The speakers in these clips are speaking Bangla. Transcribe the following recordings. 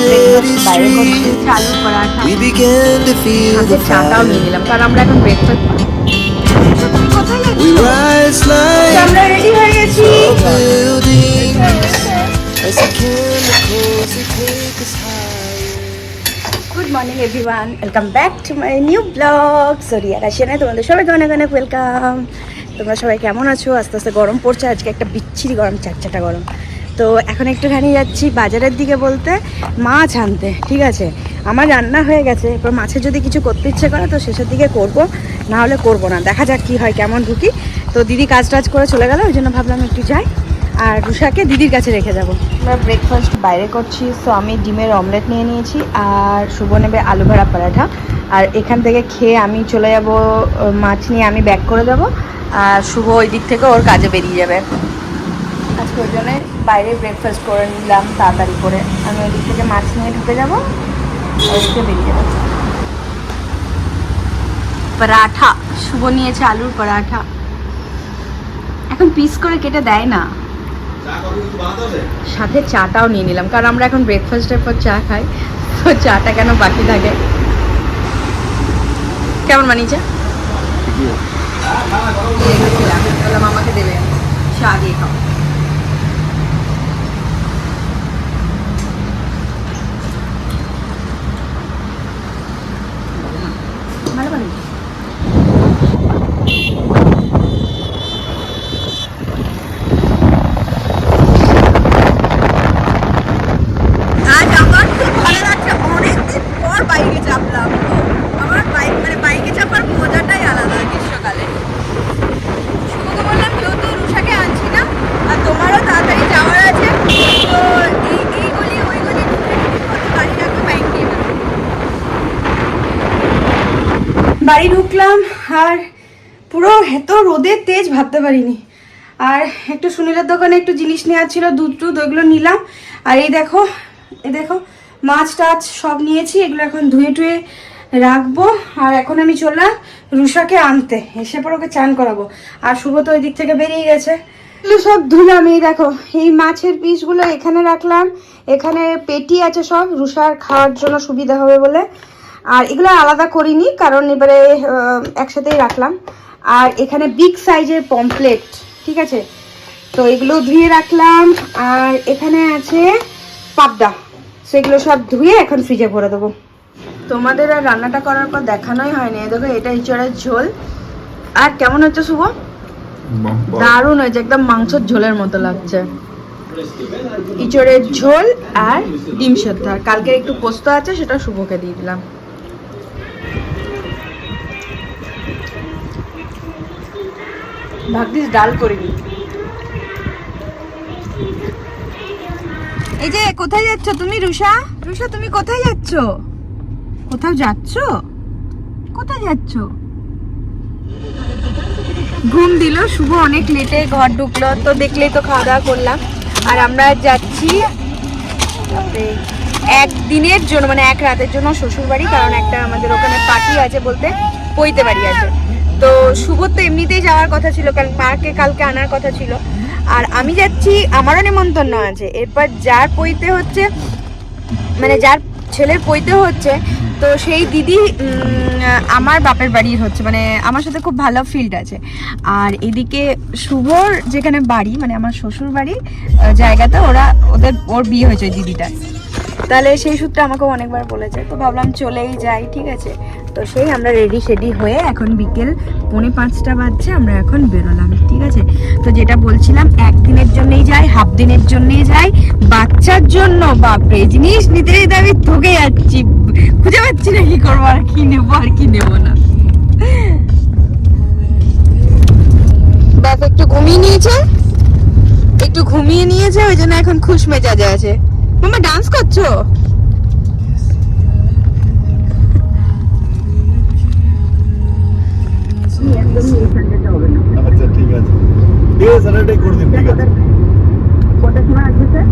ব্রেকফাস্ট বাইরে করছি, চালু পরাঠা, সাথে চাটাও নিয়ে নিলাম কারণ আমরা এখন ব্রেকফাস্ট। আমরা রেডি হয়ে গেছি। Good morning everyone, welcome back to my new blog. সরিয়া রাশিয়ানে তোমাদের সবাইকে অনেক অনেক ওয়েলকাম। তোমরা সবাই কেমন আছো? আস্তে আস্তে গরম পড়ছে, আজকে একটা বিচ্ছিরি গরম, চারচাটা গরম। তো এখন একটুখানি যাচ্ছি বাজারের দিকে, বলতে মাছ আনতে। ঠিক আছে, আমার রান্না হয়ে গেছে, এরপর মাছের যদি কিছু করতে ইচ্ছে করে তো শেষের দিকে করব, না হলে করবো না। দেখা যাক কী হয়, কেমন ঢুকি। তো দিদি কাজ টাজ করে চলে গেল, ওই জন্য ভাবলাম একটু যাই, আর রুষাকে দিদির কাছে রেখে যাব। আমরা ব্রেকফাস্ট বাইরে করছি, সো আমি ডিমের অমলেট নিয়ে নিয়েছি, আর শুভ নেবে আলু ভরা পরাঠা। আর এখান থেকে খেয়ে আমি চলে যাব, মাছ নিয়ে আমি ব্যাক করে যাব, আর শুভ ওই দিক থেকে ওর কাজে বেরিয়ে যাবে। আজকে ওই জন্যে বাইরে ব্রেকফাস্ট করে নিলাম তাড়াতাড়ি করে। আমি ওই দিক থেকে মাছ নিয়ে ঢুকে যাবো, ওই দিকে বেরিয়ে যাবো। পরাঠা শুভ নিয়েছে, আলুর পরাঠা। এখন পিস করে কেটে দেয় না, সাথে চাটাও নিয়ে নিলাম কারণ আমরা এখন ব্রেকফাস্টের পর চা খাই, তো চাটা কেন বাকি থাকে। কেমন বানিয়েছে? বললাম আমাকে দেবে, চা দিয়ে খাও। ভালো বানিয়েছে। আজ আমার খুব ভালো লাগছে, অনেকদিন পর বাইকে চাপলাম। আমার বাইকে চাপার মজাটাই আলাদা গ্রীষ্মকালে। শুভকে বললাম যেহেতু রুষাকে আনছি না আর তোমারও তাড়াতাড়ি যাওয়ার আছে, তো এই গলি ওই গলি গাড়ি রাখবে, বাইক নিয়ে বেরোবো। বাড়ি ঢুকলাম আর পুরো এত রোদের তেজ ভাবতে পারিনি। আর একটু সুনীলের দোকানে একটু জিনিস নেওয়ার ছিল, দুধ টুধ, ওইগুলো নিলাম। আর এই দেখো মাছ টাছ সব নিয়েছি, এগুলো এখন ধুয়ে টুয়ে রাখবো। আর এখন আমি চললাম রুষাকে আনতে, এসে পর ওকে চান করাবো। আর শুভ তো ওই দিক থেকে বেরিয়ে গেছে, এগুলো সব ধুলাম। এই দেখো এই মাছের পিসগুলো এখানে রাখলাম, এখানে পেটি আছে সব, রুষার খাওয়ার জন্য সুবিধা হবে বলে। আর এগুলো আলাদা করিনি কারণ এবারে একসাথেই রাখলাম। আর এখানে বিগ সাইজের পমফ্লেট, ঠিক আছে, তো এগুলো ধুয়ে রাখলাম। আর এখানে আছে পাবদা, সেগুলো সব ধুয়ে এখন ফ্রিজে ভরে দেবো। তোমাদের আর রান্নাটা করার পর দেখানোই হয়নি। দেখো এটা ইঁচড়ের ঝোল। আর কেমন হচ্ছে শুভ? দারুণ হয়েছে, একদম মাংসের ঝোলের মতো লাগছে। ইঁচড়ের ঝোল আর ডিম সেদ্ধ, আর কালকের একটু পোস্ত আছে, সেটা শুভকে দিয়ে দিলাম। ভাগ্যিস ডাল করিনি। এই যে কোথায় যাচ্ছ তুমি রুষা? রুষা তুমি কোথায় যাচ্ছ? কোথাও যাচ্ছ? কোথায় যাচ্ছ? ঘুম দিল শুভ, অনেক লেটে ঘর ঢুকলো, তো দেখলেই তো খাওয়া দাওয়া করলাম। আর আমরা যাচ্ছি একদিনের জন্য, মানে এক রাতের জন্য শ্বশুর বাড়ি, কারণ একটা আমাদের ওখানে পার্টি আছে, বলতে পৈতে বাড়ি আছে। তো শুভর তো এমনিতেই যাওয়ার কথা ছিল, কারণ মাকে কালকে আনার কথা ছিল। আর আমি যাচ্ছি, আমারও নেমন্তন্ন আছে। এরপর যার পৈতে হচ্ছে, মানে যার ছেলের পৈতে হচ্ছে, তো সেই দিদি আমার বাপের বাড়ির হচ্ছে, মানে আমার সাথে খুব ভালো ফিল্ড আছে। আর এদিকে শুভর যেখানে বাড়ি, মানে আমার শ্বশুর বাড়ির জায়গাতে ওর বিয়ে হয়েছে ওই দিদিটার। তাহলে সেই সূত্রে আমাকেও অনেকবার বলেছে, তো ভাবলাম চলেই যাই, ঠিক আছে। তো সেই আমরা রেডি শেডি হয়ে এখন বিকেল 4:45 বাজছে, আমরা এখন বেরোলাম, ঠিক আছে। তো যেটা বলছিলাম, একদিনের জন্যই যাই, হাফ দিনের জন্যই যাই, বাচ্চার জন্য বাপরে জিনিস নিতে নিতে আমি ঠকে যাচ্ছি, খুঁজে পাচ্ছি না কি করবো, আর কি নেবো আর কি নেবো না। ব্যাস একটু ঘুমিয়ে নিয়েছে, ওই জন্য এখন খুশ মেজাজে আছে। মামা ডান্স করছো? আচ্ছা ঠিক আছে, স্যাটারডে করে দিন, ঠিক আছে। কটার সময় আসবে স্যার?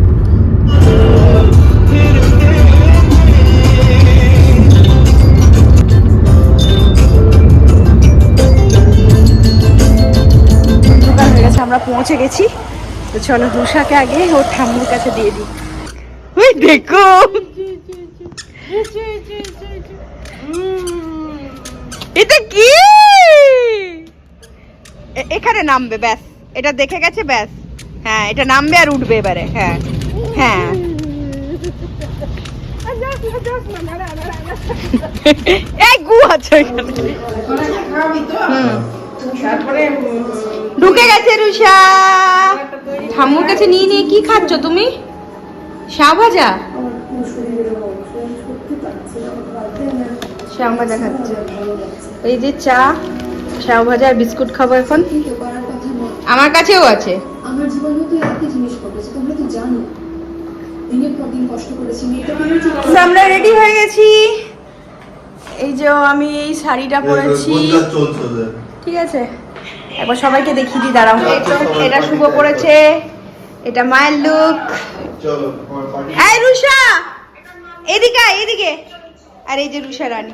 দোকান হয়ে গেছে, আমরা পৌঁছে গেছি। তো চলো রুষাকে আগে ওর ঠাম্মুর কাছে দিয়ে দিই। ওই দেখো এটা কি? এখানে নামবে ব্যাস, এটা দেখে গেছে ব্যাস। হ্যাঁ, এটা নামবে আর উঠবে এবারে। হ্যাঁ হ্যাঁ, এই গু আছে এখানে। ঢুকে গেছে রুষা। ঠাম্মুর কাছে নিয়ে নিয়ে কি খাচ্ছ তুমি? শাও ভাজা? শাও ভাজা খাচ্ছে। এই যে চা, শাও ভাজা আর বিস্কুট খাবো এখন। আমার কাছেও আছে। আমার জীবনেও তো একই জিনিস ঘটেছে, তোমরা তো জানো। দিনের পর দিন কষ্ট করেছি, মেয়েটা কেন চলে আমরা রেডি হয়ে গেছি। এই যে আমি এই শাড়িটা পরেছি, ঠিক আছে? একবার সবাইকে দেখিয়ে দিই, দাঁড়াও। এটা শুভ পরেছে, এটা মায়ের লুক। এই রুষা, এদিকে আয়, এদিকে। আর এই যে রুষা রানী।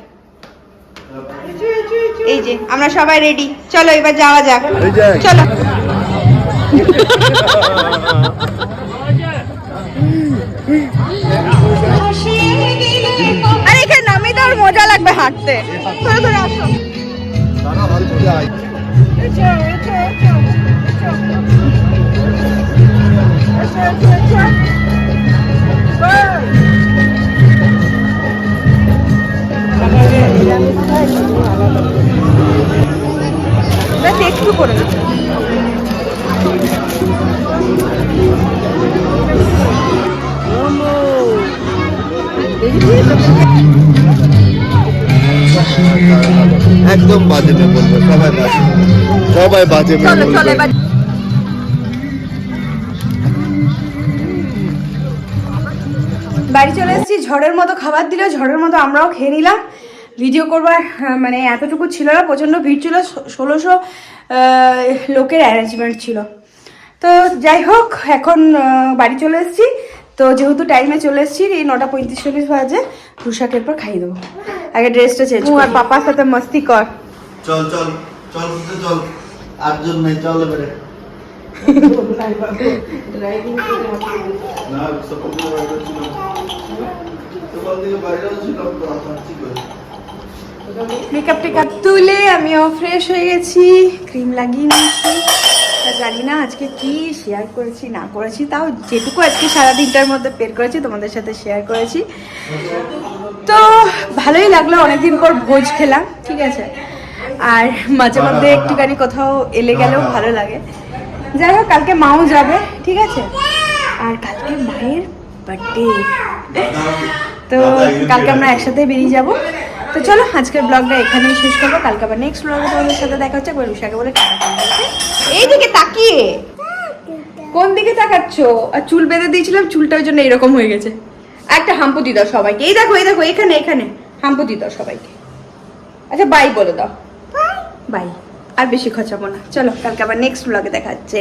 এই যে আমরা সবাই রেডি, চলো এবার যাওয়া যাক। চলো। আরে এখানে নামিয়ে তো মজা লাগবে হাঁটতে। ধরে ধরে আসো। একটু করে একদম বাজে মেয়ে বলবে, সবাই বাজে মেয়ে চলো চলো বলবে। এবার। বাড়ি চলে এসেছি, ঝড়ের মতো খাবার দিল, ঝড়ের মতো আমরাও খেয়ে নিলাম। ভিডিও করবার মানে এতটুকু ছিল না, প্রচণ্ড ভিড় ছিল। 1600 লোকের অ্যারেঞ্জমেন্ট ছিল। তো যাই হোক, এখন বাড়ি চলে এসেছি। তো যেহেতু টাইমে চলে এসেছি, এই 9:35 বাজে, রুষাকে এরপর খাইয়ে দেবো। আগে ড্রেসটা চেঞ্জ আর পাপার সাথে মস্তি কর। চল চল চল চল, আটজন নেই, চল এবারে। না সকাল থেকে বাইরে ছিল, সকাল থেকে বাইরে ছিল, ঠিক আছে। মেকআপ টেকআপ তুলে আমিও ফ্রেশ হয়ে গেছি, ক্রিম লাগিয়ে নিয়েছি। জানি না আজকে কি শেয়ার করেছি না করেছি, তাও যেটুকু আজকে সারাদিনটার মধ্যে বের করেছি তোমাদের সাথে শেয়ার করেছি। তো ভালোই লাগলো, অনেকদিন পর ভোজ খেলাম, ঠিক আছে? আর মাঝে মধ্যে একটুখানি কোথাও এলে গেলেও ভালো লাগে। যাই হোক, কালকে মাও যাবে, ঠিক আছে? আর কালকে মায়ের বার্থডে, তো কালকে আমরা একসাথে বেরিয়ে যাব। তো চলো আজকের ব্লগটা এখানেই শেষ করবো। কালকে আবার নেক্সট ব্লগে তোমাদের সাথে দেখা হচ্ছে। একবার রুষাকে বলে এই দিকে তাকিয়ে, কোন দিকে তাকাচ্ছ? আর চুল বেঁধে দিয়েছিলাম, চুলটা ওই জন্য এরকম হয়ে গেছে। একটা হাম্পতি দাও সবাইকে, এই দেখো এই দেখো, এখানে এখানে হাম্পতি দাও সবাইকে। আচ্ছা বাই বলে দাও, বাই। আর বেশি খচাবো না, চলো কালকে আবার নেক্সট ব্লগে দেখা হচ্ছে।